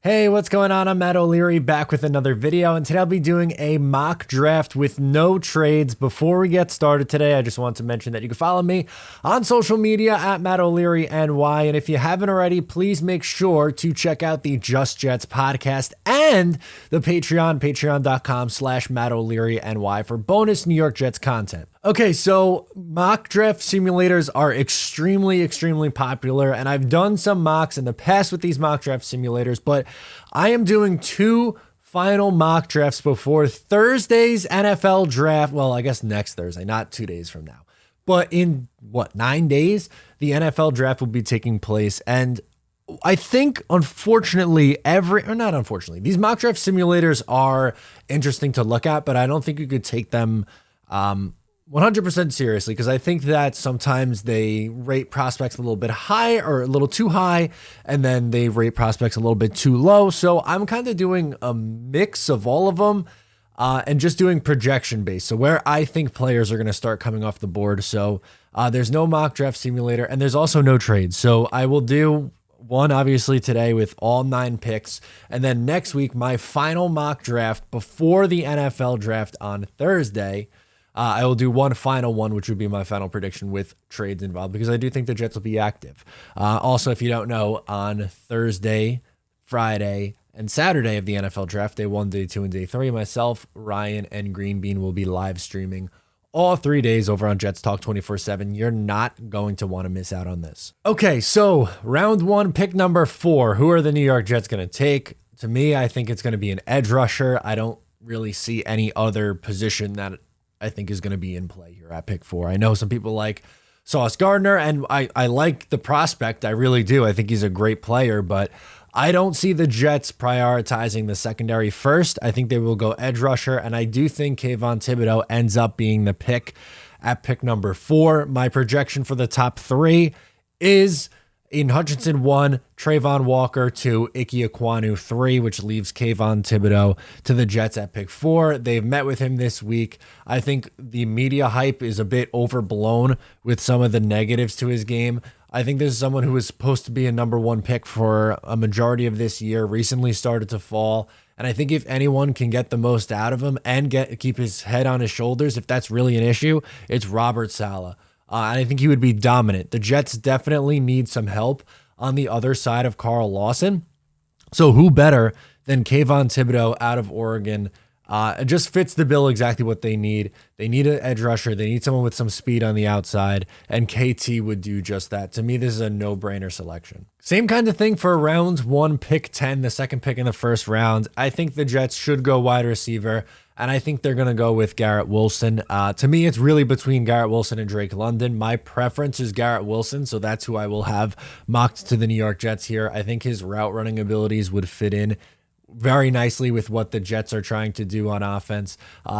Hey, what's going on? I'm Matt O'Leary back with another video, and today I'll be doing a mock draft with no trades. Before we get started today, I just want to mention that you can follow me on social media at Matt O'Leary NY, and if you haven't already, please make sure to check out the Just Jets podcast and the patreon.com/Matt O'Leary NY for bonus New York Jets content. Okay, so mock draft simulators are extremely popular, and I've done some mocks in the past with these mock draft simulators, but I am doing two final mock drafts before Thursday's NFL draft. Well, I guess next Thursday, not 2 days from now. But in 9 days, the NFL draft will be taking place, and I think, unfortunately, these mock draft simulators are interesting to look at, but I don't think you could take them 100% seriously, because I think that sometimes they rate prospects a little bit high or a little too high, and then they rate prospects a little bit too low. So I'm kind of doing a mix of all of them and just doing projection based. So where I think players are going to start coming off the board. So there's no mock draft simulator, and there's also no trades. So I will do one obviously today with all 9 picks, and then next week my final mock draft before the NFL draft on Thursday. I will do one final one, which would be my final prediction with trades involved, because I do think the Jets will be active. Also, if you don't know, on Thursday, Friday, and Saturday of the NFL draft, day 1, day 2, and day 3, myself, Ryan, and Green Bean will be live streaming all 3 days over on Jets Talk 24/7. You're not going to want to miss out on this. Okay, so round 1, pick number 4. Who are the New York Jets going to take? To me, I think it's going to be an edge rusher. I don't really see any other position that I think is going to be in play here at pick 4. I know some people like Sauce Gardner, and I like the prospect. I really do. I think he's a great player, but I don't see the Jets prioritizing the secondary first. I think they will go edge rusher, and I do think Kayvon Thibodeau ends up being the pick at pick number 4. My projection for the top 3 is Aiden Hutchinson 1, Trayvon Walker 2, Ike Ekwonu 3, which leaves Kayvon Thibodeau to the Jets at pick 4. They've met with him this week. I think the media hype is a bit overblown with some of the negatives to his game. I think this is someone who was supposed to be a number 1 pick for a majority of this year, recently started to fall. And I think if anyone can get the most out of him and keep his head on his shoulders, if that's really an issue, it's Robert Saleh. And I think he would be dominant. The Jets definitely need some help on the other side of Carl Lawson. So who better than Kayvon Thibodeau out of Oregon? It just fits the bill exactly what they need. They need an edge rusher. They need someone with some speed on the outside, and KT would do just that. To me, this is a no-brainer selection. Same kind of thing for round 1, pick 10, the second pick in the first round. I think the Jets should go wide receiver, and I think they're going to go with Garrett Wilson. To me, it's really between Garrett Wilson and Drake London. My preference is Garrett Wilson, so that's who I will have mocked to the New York Jets here. I think his route running abilities would fit in very nicely with what the Jets are trying to do on offense.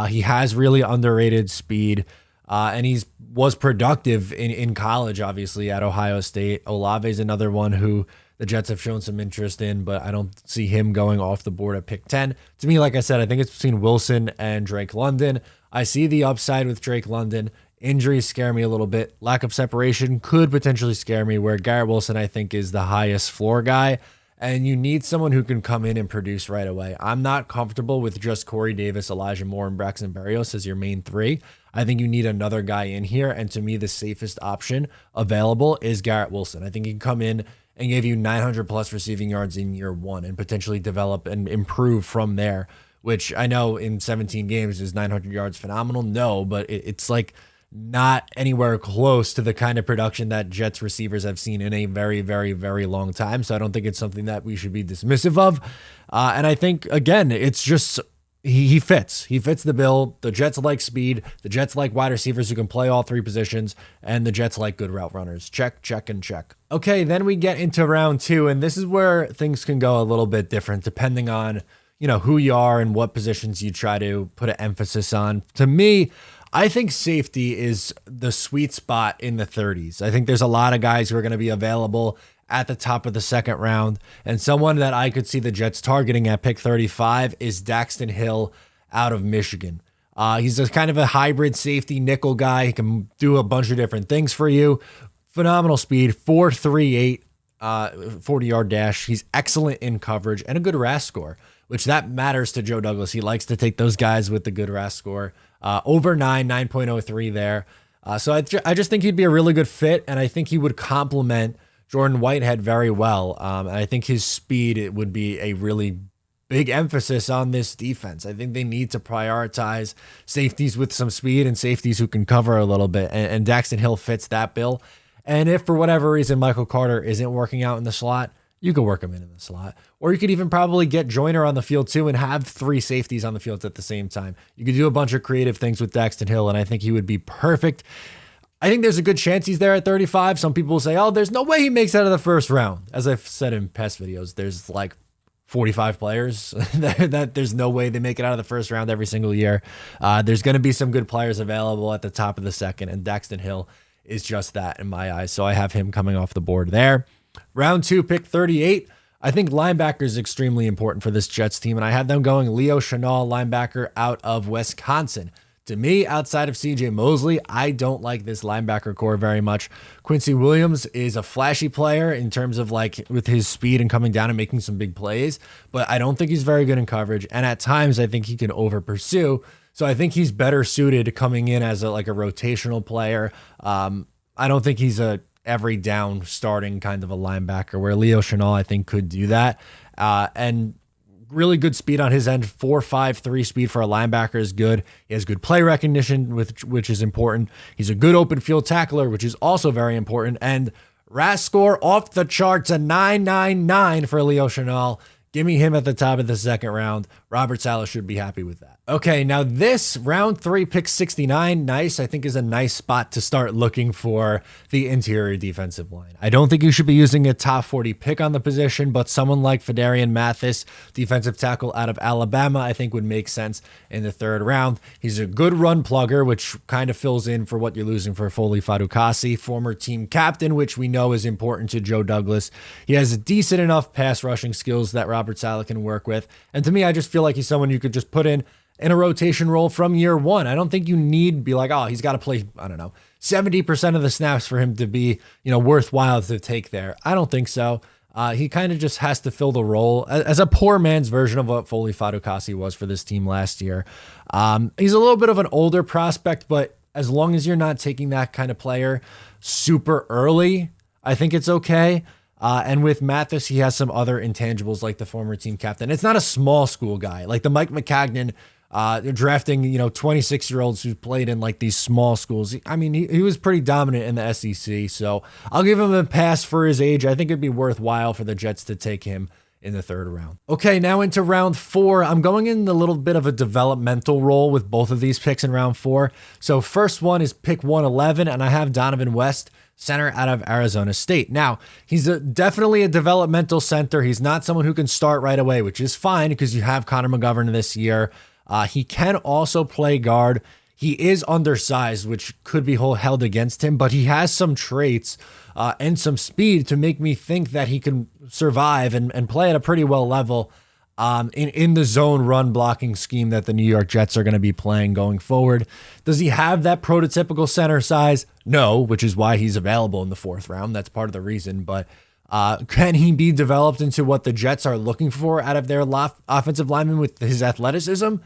He has really underrated speed, and he was productive in college, obviously, at Ohio State. Olave is another one who the Jets have shown some interest in, but I don't see him going off the board at pick 10. To me, like I said, I think it's between Wilson and Drake London. I see the upside with Drake London. Injuries scare me a little bit. Lack of separation could potentially scare me, where Garrett Wilson, I think, is the highest floor guy. And you need someone who can come in and produce right away. I'm not comfortable with just Corey Davis, Elijah Moore, and Braxton Berrios as your main 3. I think you need another guy in here. And to me, the safest option available is Garrett Wilson. I think he can come in and give you 900 plus receiving yards in year 1 and potentially develop and improve from there, which I know in 17 games is 900 yards phenomenal. No, but it's like not anywhere close to the kind of production that Jets receivers have seen in a very long time. So I don't think it's something that we should be dismissive of. And I think, again, it's just he fits. He fits the bill. The Jets like speed. The Jets like wide receivers who can play all 3 positions. And the Jets like good route runners. Check, check, and check. Okay, then we get into round 2. And this is where things can go a little bit different depending on, who you are and what positions you try to put an emphasis on. To me, I think safety is the sweet spot in the 30s. I think there's a lot of guys who are going to be available at the top of the second round. And someone that I could see the Jets targeting at pick 35 is Daxton Hill out of Michigan. He's a kind of a hybrid safety nickel guy. He can do a bunch of different things for you. Phenomenal speed, 4.38 40-yard dash. He's excellent in coverage and a good RAS score, which that matters to Joe Douglas. He likes to take those guys with the good RAS score. Over 9.03 there. So I just think he'd be a really good fit, and I think he would complement Jordan Whitehead very well. And I think his speed, it would be a really big emphasis on this defense. I think they need to prioritize safeties with some speed and safeties who can cover a little bit. And Daxton Hill fits that bill. And if for whatever reason Michael Carter isn't working out in the slot, you could work him in the slot. Or you could even probably get Joyner on the field too and have 3 safeties on the field at the same time. You could do a bunch of creative things with Daxton Hill, and I think he would be perfect. I think there's a good chance he's there at 35. Some people will say, oh, there's no way he makes it out of the first round. As I've said in past videos, there's like 45 players that there's no way they make it out of the first round every single year. There's going to be some good players available at the top of the second, and Daxton Hill is just that in my eyes. So I have him coming off the board there. Round 2, pick 38. I think linebacker is extremely important for this Jets team, and I have them going Leo Chenal, linebacker out of Wisconsin. To me, outside of CJ Mosley, I don't like this linebacker core very much. Quincy Williams is a flashy player in terms of like with his speed and coming down and making some big plays, but I don't think he's very good in coverage. And at times I think he can over pursue. So I think he's better suited to coming in as a rotational player. I don't think he's a every down starting kind of a linebacker where Leo Chenal, I think, could do that. And really good speed on his end. 4.53 speed for a linebacker is good. He has good play recognition, which is important. He's a good open field tackler, which is also very important. And RAS score off the charts, a 9.99 for Leo Chenal. Give me him at the top of the second round. Robert Saleh should be happy with that. Okay, now this round 3, pick 69, nice. I think is a nice spot to start looking for the interior defensive line. I don't think you should be using a top 40 pick on the position, but someone like Fedarian Mathis, defensive tackle out of Alabama, I think would make sense in the 3rd round. He's a good run plugger, which kind of fills in for what you're losing for Foley Fadukasi, former team captain, which we know is important to Joe Douglas. He has a decent enough pass rushing skills that Robert Saleh can work with. And to me, I just feel like he's someone you could just put in a rotation role from year 1. I don't think you need to be like, oh, he's got to play, 70% of the snaps for him to be, worthwhile to take there. I don't think so. He kind of just has to fill the role as a poor man's version of what Foley Fadukasi was for this team last year. He's a little bit of an older prospect, but as long as you're not taking that kind of player super early, I think it's okay. And with Mathis, he has some other intangibles like the former team captain. It's not a small school guy like the Mike McCagnon drafting, 26-year-olds who played in like these small schools. He was pretty dominant in the SEC. So I'll give him a pass for his age. I think it'd be worthwhile for the Jets to take him in the 3rd round. Okay, now into round 4. I'm going in a little bit of a developmental role with both of these picks in round 4. So first one is pick 111, and I have Donovan West, center out of Arizona State. Now, he's definitely a developmental center. He's not someone who can start right away, which is fine because you have Connor McGovern this year. He can also play guard. He is undersized, which could be held against him, but he has some traits and some speed to make me think that he can survive and play at a pretty well level in the zone run blocking scheme that the New York Jets are going to be playing going forward. Does he have that prototypical center size? No, which is why he's available in the 4th round. That's part of the reason. But can he be developed into what the Jets are looking for out of their offensive lineman with his athleticism?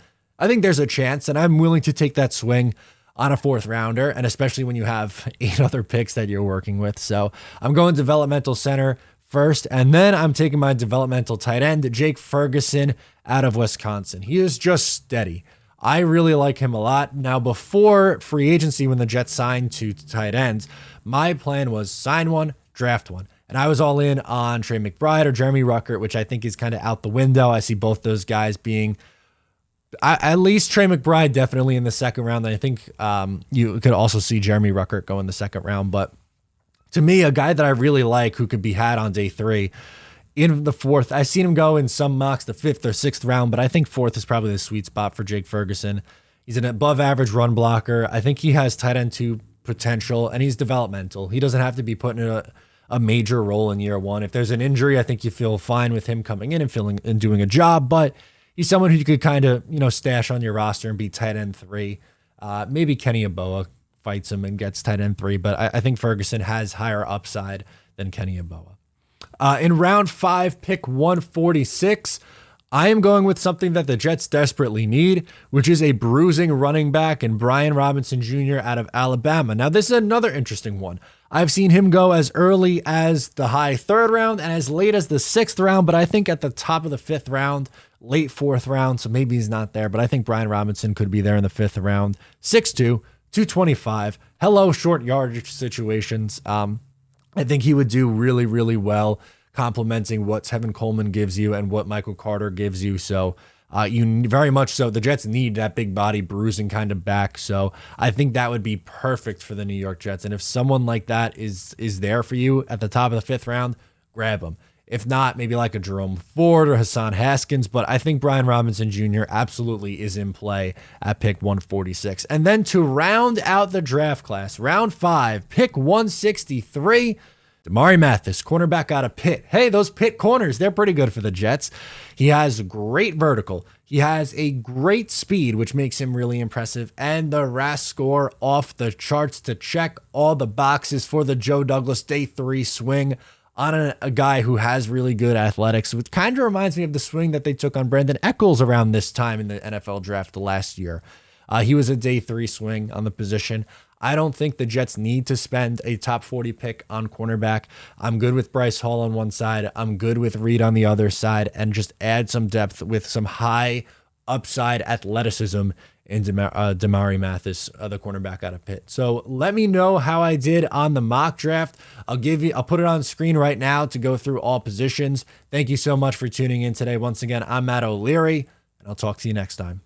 I think there's a chance, and I'm willing to take that swing on a 4th rounder, and especially when you have 8 other picks that you're working with. So I'm going developmental center first, and then I'm taking my developmental tight end, Jake Ferguson out of Wisconsin. He is just steady. I really like him a lot. Now, before free agency, when the Jets signed 2 tight ends, my plan was sign one, draft one. And I was all in on Trey McBride or Jeremy Ruckert, which I think is kind of out the window. I see both those guys being at least Trey McBride definitely in the 2nd round. And I think you could also see Jeremy Ruckert go in the 2nd round. But to me, a guy that I really like who could be had on day 3 in the 4th, I've seen him go in some mocks the 5th or 6th round, but I think 4th is probably the sweet spot for Jake Ferguson. He's an above average run blocker. I think he has tight end 2 potential, and he's developmental. He doesn't have to be put in a major role in year 1. If there's an injury, I think you feel fine with him coming in and doing a job, but he's someone who you could kind of, stash on your roster and be tight end 3. Maybe Kenny Yeboah fights him and gets tight end 3, but I think Ferguson has higher upside than Kenny Yeboah. In round 5, pick 146, I am going with something that the Jets desperately need, which is a bruising running back and Brian Robinson Jr. out of Alabama. Now, this is another interesting one. I've seen him go as early as the high 3rd round and as late as the 6th round, but I think at the top of the 5th round, late 4th round, so maybe he's not there, but I think Brian Robinson could be there in the 5th round. 6'2", 225. Hello, short yardage situations. I think he would do really, really well complementing what Tevin Coleman gives you and what Michael Carter gives you. So you very much so. The Jets need that big body bruising kind of back. So I think that would be perfect for the New York Jets. And if someone like that is there for you at the top of the 5th round, grab him. If not, maybe like a Jerome Ford or Hassan Haskins. But I think Brian Robinson Jr. absolutely is in play at pick 146. And then to round out the draft class, round 5, pick 163, Damari Mathis, cornerback out of Pitt. Hey, those Pitt corners, they're pretty good for the Jets. He has great vertical. He has a great speed, which makes him really impressive. And the RAS score off the charts to check all the boxes for the Joe Douglas day 3 swing on a guy who has really good athletics, which kind of reminds me of the swing that they took on Brandon Echols around this time in the NFL draft last year. He was a day 3 swing on the position. I don't think the Jets need to spend a top 40 pick on cornerback. I'm good with Bryce Hall on one side. I'm good with Reed on the other side, and just add some depth with some high upside athleticism in Damari Mathis, the cornerback out of Pitt. So let me know how I did on the mock draft. I'll put it on screen right now to go through all positions. Thank you so much for tuning in today. Once again, I'm Matt O'Leary, and I'll talk to you next time.